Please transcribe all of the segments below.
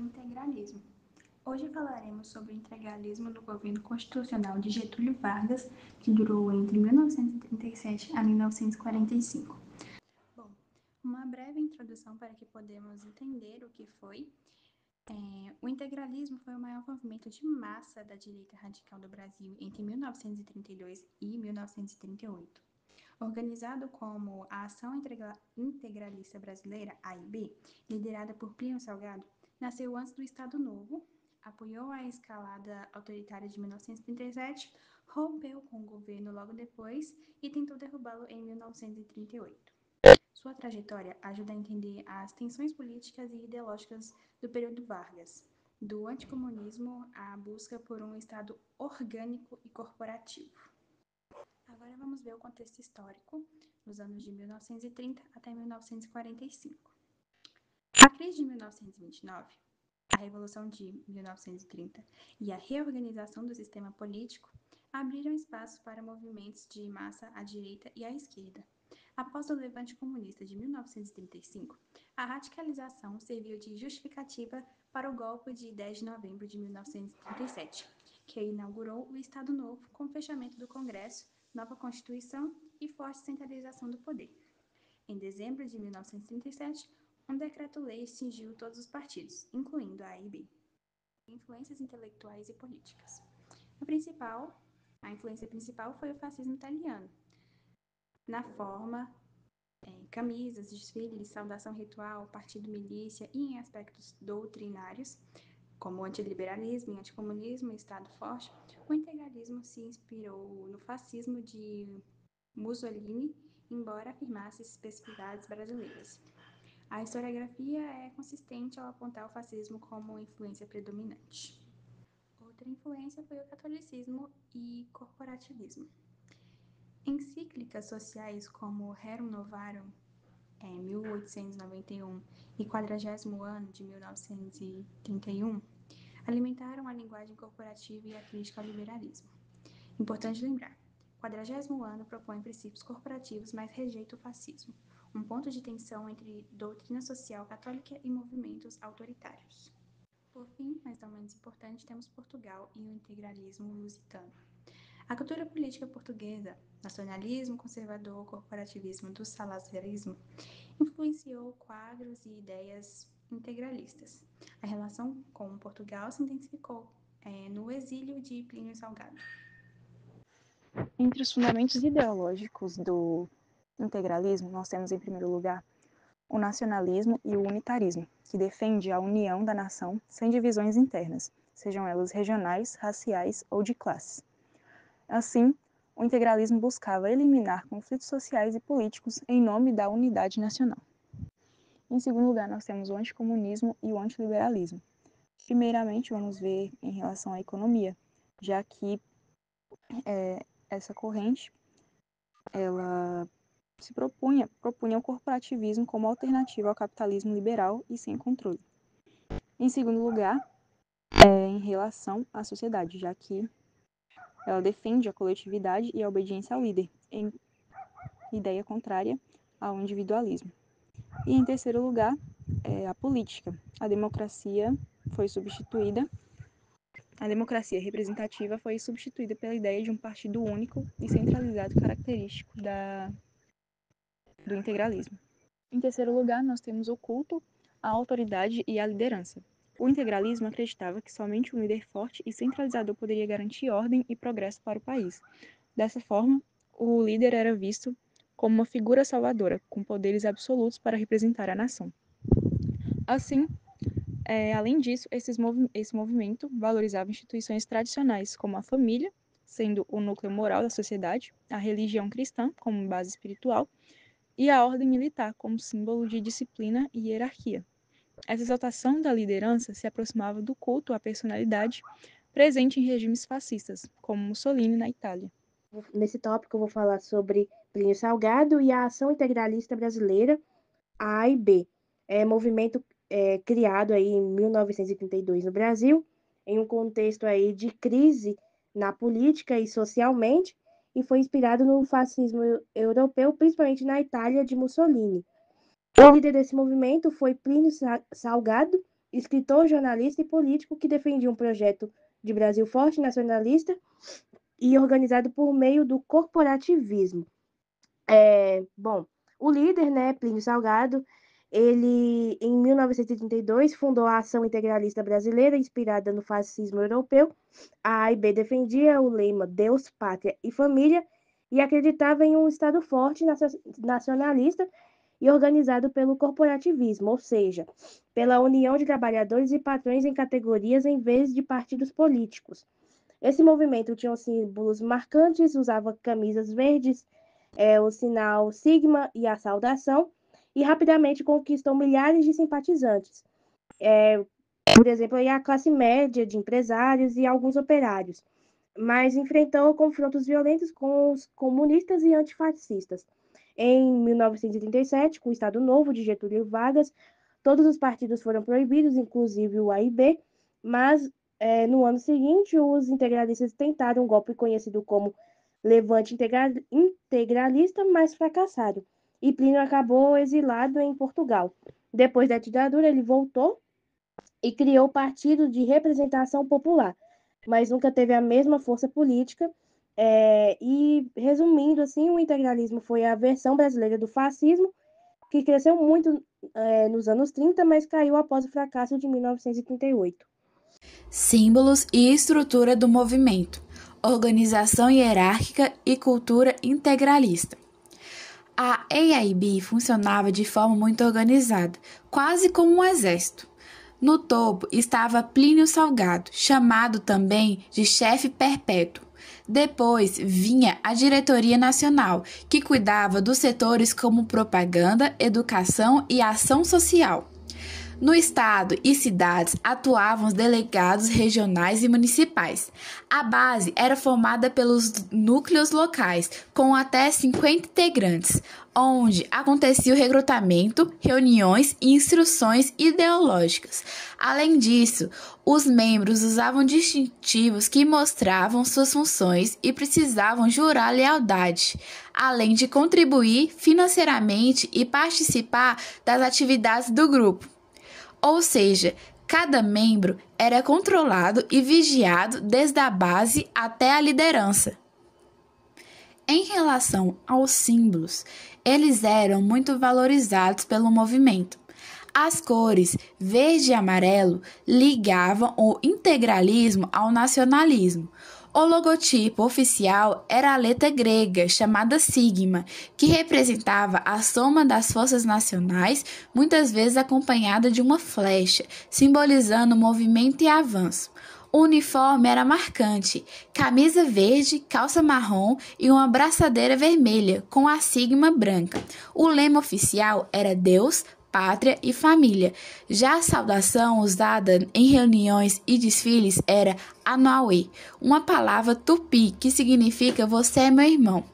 integralismo. Hoje falaremos sobre o integralismo do governo constitucional de Getúlio Vargas, que durou entre 1937 a 1945. Bom, uma breve introdução para que podemos entender o que foi. O integralismo foi o maior movimento de massa da direita radical do Brasil entre 1932 e 1938. Organizado como a Ação Integralista Brasileira, AIB, liderada por Plínio Salgado, nasceu antes do Estado Novo, apoiou a escalada autoritária de 1937, rompeu com o governo logo depois e tentou derrubá-lo em 1938. Sua trajetória ajuda a entender as tensões políticas e ideológicas do período Vargas, do anticomunismo à busca por um Estado orgânico e corporativo. Agora vamos ver o contexto histórico nos anos de 1930 até 1945. A crise de 1929, a Revolução de 1930 e a reorganização do sistema político abriram espaço para movimentos de massa à direita e à esquerda. Após o levante comunista de 1935, a radicalização serviu de justificativa para o golpe de 10 de novembro de 1937, que inaugurou o Estado Novo com o fechamento do Congresso, nova Constituição e forte centralização do poder. Em dezembro de 1937, um decreto-lei extinguiu todos os partidos, incluindo a AIB. Influências intelectuais e políticas. A influência principal foi o fascismo italiano, na forma, camisas, desfiles, saudação ritual, partido milícia e em aspectos doutrinários, como o antiliberalismo e anticomunismo, Estado forte. O integralismo se inspirou no fascismo de Mussolini, embora afirmasse especificidades brasileiras. A historiografia é consistente ao apontar o fascismo como influência predominante. Outra influência foi o catolicismo e corporativismo. Encíclicas sociais como Rerum Novarum, 1891, e 40º ano de 1931, alimentaram a linguagem corporativa e a crítica ao liberalismo. Importante lembrar, o 40º ano propõe princípios corporativos, mas rejeita o fascismo, um ponto de tensão entre doutrina social católica e movimentos autoritários. Por fim, mas não menos importante, temos Portugal e o integralismo lusitano. A cultura política portuguesa, nacionalismo conservador, corporativismo do salazarismo, influenciou quadros e ideias integralistas. A relação com Portugal se intensificou no exílio de Plínio Salgado. Entre os fundamentos ideológicos do integralismo, nós temos, em primeiro lugar, o nacionalismo e o unitarismo, que defende a união da nação sem divisões internas, sejam elas regionais, raciais ou de classe. Assim, o integralismo buscava eliminar conflitos sociais e políticos em nome da unidade nacional. Em segundo lugar, nós temos o anticomunismo e o antiliberalismo. Primeiramente, vamos ver em relação à economia, já que essa corrente ela se propunha o corporativismo como alternativa ao capitalismo liberal e sem controle. Em segundo lugar, em relação à sociedade, já que ela defende a coletividade e a obediência ao líder, em ideia contrária ao individualismo. E em terceiro lugar, a política. A democracia representativa foi substituída pela ideia de um partido único e centralizado característico do integralismo. Em terceiro lugar, nós temos o culto à autoridade e à liderança. O integralismo acreditava que somente um líder forte e centralizador poderia garantir ordem e progresso para o país. Dessa forma, o líder era visto como uma figura salvadora, com poderes absolutos para representar a nação. Assim, além disso, esse movimento valorizava instituições tradicionais, como a família, sendo o núcleo moral da sociedade, a religião cristã como base espiritual, e a ordem militar como símbolo de disciplina e hierarquia. Essa exaltação da liderança se aproximava do culto à personalidade presente em regimes fascistas, como Mussolini na Itália. Nesse tópico eu vou falar sobre Plínio Salgado e a Ação Integralista Brasileira, a AIB, movimento criado aí em 1932 no Brasil, em um contexto aí de crise na política e socialmente, e foi inspirado no fascismo europeu, principalmente na Itália de Mussolini. O líder desse movimento foi Plínio Salgado, escritor, jornalista e político que defendia um projeto de Brasil forte, nacionalista e organizado por meio do corporativismo. O líder, né, Plínio Salgado, ele, em 1932, fundou a Ação Integralista Brasileira, inspirada no fascismo europeu. A AIB defendia o lema Deus, Pátria e Família e acreditava em um Estado forte, nacionalista e organizado pelo corporativismo, ou seja, pela união de trabalhadores e patrões em categorias em vez de partidos políticos. Esse movimento tinha símbolos marcantes, usava camisas verdes, o sinal sigma e a saudação, e rapidamente conquistou milhares de simpatizantes. Por exemplo, a classe média de empresários e alguns operários, mas enfrentou confrontos violentos com os comunistas e antifascistas. Em 1937, com o Estado Novo de Getúlio Vargas, todos os partidos foram proibidos, inclusive o AIB, mas no ano seguinte, os integralistas tentaram um golpe conhecido como Levante Integralista, mas fracassado, e Plínio acabou exilado em Portugal. Depois da ditadura, ele voltou e criou o Partido de Representação Popular, mas nunca teve a mesma força política. E, resumindo, assim, o integralismo foi a versão brasileira do fascismo, que cresceu muito nos anos 30, mas caiu após o fracasso de 1938. Símbolos e estrutura do movimento, organização hierárquica e cultura integralista. A AIB funcionava de forma muito organizada, quase como um exército. No topo estava Plínio Salgado, chamado também de chefe perpétuo. Depois vinha a Diretoria Nacional, que cuidava dos setores como propaganda, educação e ação social. No estado e cidades atuavam os delegados regionais e municipais. A base era formada pelos núcleos locais, com até 50 integrantes, onde acontecia o recrutamento, reuniões e instruções ideológicas. Além disso, os membros usavam distintivos que mostravam suas funções e precisavam jurar lealdade, além de contribuir financeiramente e participar das atividades do grupo. Ou seja, cada membro era controlado e vigiado desde a base até a liderança. Em relação aos símbolos, eles eram muito valorizados pelo movimento. As cores verde e amarelo ligavam o integralismo ao nacionalismo. O logotipo oficial era a letra grega, chamada sigma, que representava a soma das forças nacionais, muitas vezes acompanhada de uma flecha, simbolizando movimento e avanço. O uniforme era marcante, camisa verde, calça marrom e uma braçadeira vermelha, com a sigma branca. O lema oficial era Deus, Pátria e Família. Já a saudação usada em reuniões e desfiles era Anauê, uma palavra tupi que significa você é meu irmão.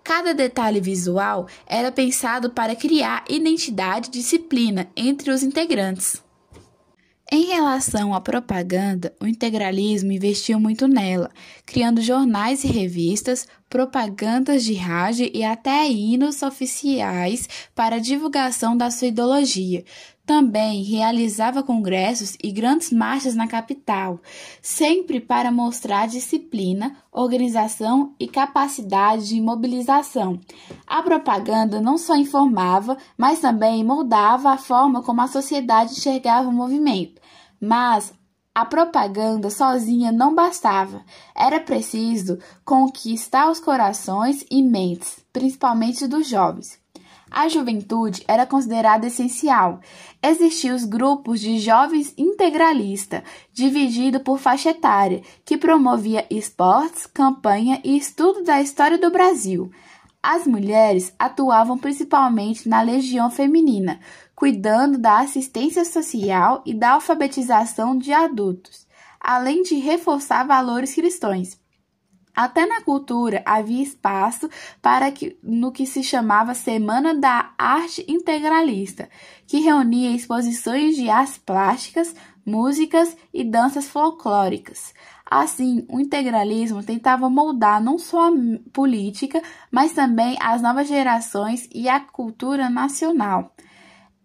Cada detalhe visual era pensado para criar identidade e disciplina entre os integrantes. Em relação à propaganda, o integralismo investiu muito nela, criando jornais e revistas, propagandas de rádio e até hinos oficiais para a divulgação da sua ideologia. Também realizava congressos e grandes marchas na capital, sempre para mostrar disciplina, organização e capacidade de mobilização. A propaganda não só informava, mas também moldava a forma como a sociedade enxergava o movimento. Mas a propaganda sozinha não bastava. Era preciso conquistar os corações e mentes, principalmente dos jovens. A juventude era considerada essencial. Existiam os grupos de jovens integralistas, divididos por faixa etária, que promovia esportes, campanha e estudo da história do Brasil. As mulheres atuavam principalmente na legião feminina, cuidando da assistência social e da alfabetização de adultos, além de reforçar valores cristãos. Até na cultura havia espaço para no que se chamava Semana da Arte Integralista, que reunia exposições de artes plásticas, músicas e danças folclóricas. Assim, o integralismo tentava moldar não só a política, mas também as novas gerações e a cultura nacional.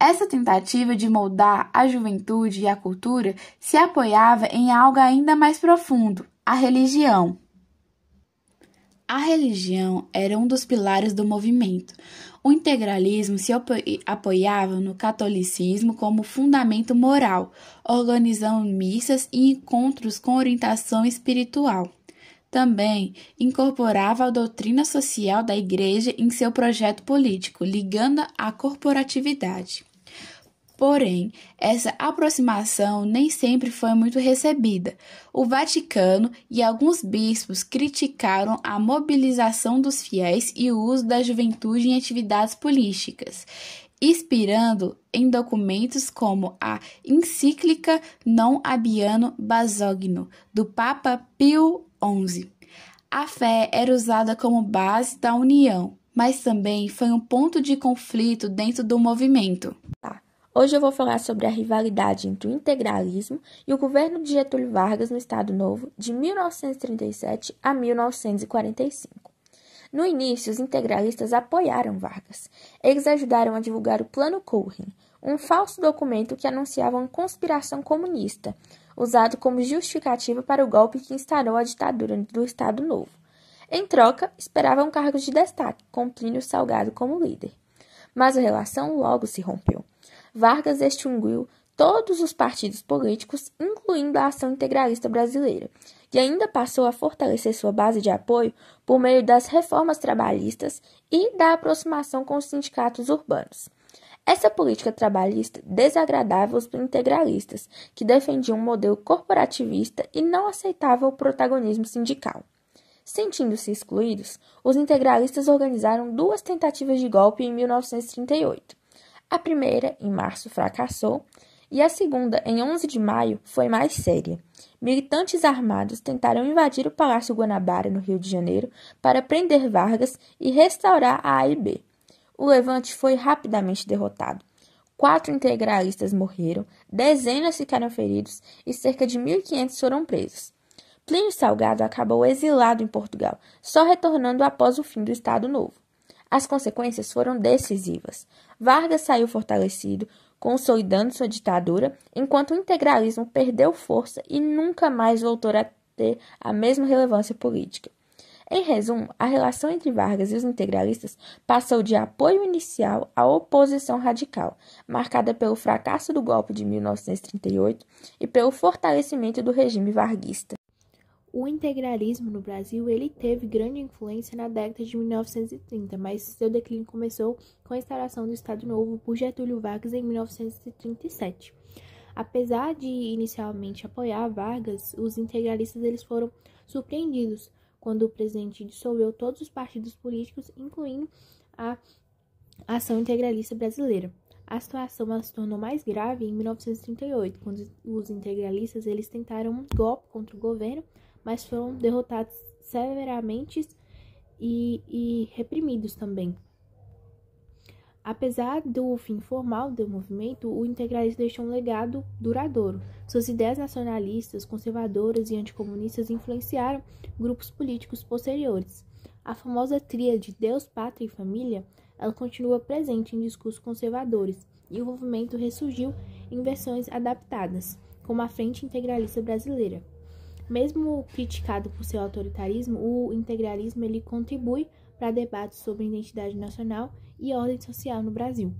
Essa tentativa de moldar a juventude e a cultura se apoiava em algo ainda mais profundo, a religião. A religião era um dos pilares do movimento. O integralismo se apoiava no catolicismo como fundamento moral, organizando missas e encontros com orientação espiritual. Também incorporava a doutrina social da Igreja em seu projeto político, ligando à corporatividade. Porém, essa aproximação nem sempre foi muito recebida. O Vaticano e alguns bispos criticaram a mobilização dos fiéis e o uso da juventude em atividades políticas, inspirando em documentos como a encíclica Non Abbiano Bisogno, do Papa Pio XI. A fé era usada como base da união, mas também foi um ponto de conflito dentro do movimento. Hoje eu vou falar sobre a rivalidade entre o integralismo e o governo de Getúlio Vargas no Estado Novo, de 1937 a 1945. No início, os integralistas apoiaram Vargas. Eles ajudaram a divulgar o Plano Cohen, um falso documento que anunciava uma conspiração comunista, usado como justificativa para o golpe que instaurou a ditadura do Estado Novo. Em troca, esperavam cargos de destaque, com Plínio Salgado como líder. Mas a relação logo se rompeu. Vargas extinguiu todos os partidos políticos, incluindo a Ação Integralista Brasileira, e ainda passou a fortalecer sua base de apoio por meio das reformas trabalhistas e da aproximação com os sindicatos urbanos. Essa política trabalhista desagradava os integralistas, que defendiam um modelo corporativista e não aceitavam o protagonismo sindical. Sentindo-se excluídos, os integralistas organizaram duas tentativas de golpe em 1938. A primeira, em março, fracassou, e a segunda, em 11 de maio, foi mais séria. Militantes armados tentaram invadir o Palácio Guanabara, no Rio de Janeiro, para prender Vargas e restaurar a AIB. O levante foi rapidamente derrotado. 4 integralistas morreram, dezenas ficaram feridos e cerca de 1.500 foram presos. Plínio Salgado acabou exilado em Portugal, só retornando após o fim do Estado Novo. As consequências foram decisivas. Vargas saiu fortalecido, consolidando sua ditadura, enquanto o integralismo perdeu força e nunca mais voltou a ter a mesma relevância política. Em resumo, a relação entre Vargas e os integralistas passou de apoio inicial à oposição radical, marcada pelo fracasso do golpe de 1938 e pelo fortalecimento do regime varguista. O integralismo no Brasil ele teve grande influência na década de 1930, mas seu declínio começou com a instauração do Estado Novo por Getúlio Vargas em 1937. Apesar de inicialmente apoiar Vargas, os integralistas eles foram surpreendidos quando o presidente dissolveu todos os partidos políticos, incluindo a Ação Integralista Brasileira. A situação se tornou mais grave em 1938, quando os integralistas eles tentaram um golpe contra o governo, mas foram derrotados severamente e reprimidos também. Apesar do fim formal do movimento, o integralismo deixou um legado duradouro. Suas ideias nacionalistas, conservadoras e anticomunistas influenciaram grupos políticos posteriores. A famosa tríade Deus, Pátria e Família, ela continua presente em discursos conservadores, e o movimento ressurgiu em versões adaptadas, como a Frente Integralista Brasileira. Mesmo criticado por seu autoritarismo, o integralismo ele contribui para debates sobre identidade nacional e ordem social no Brasil.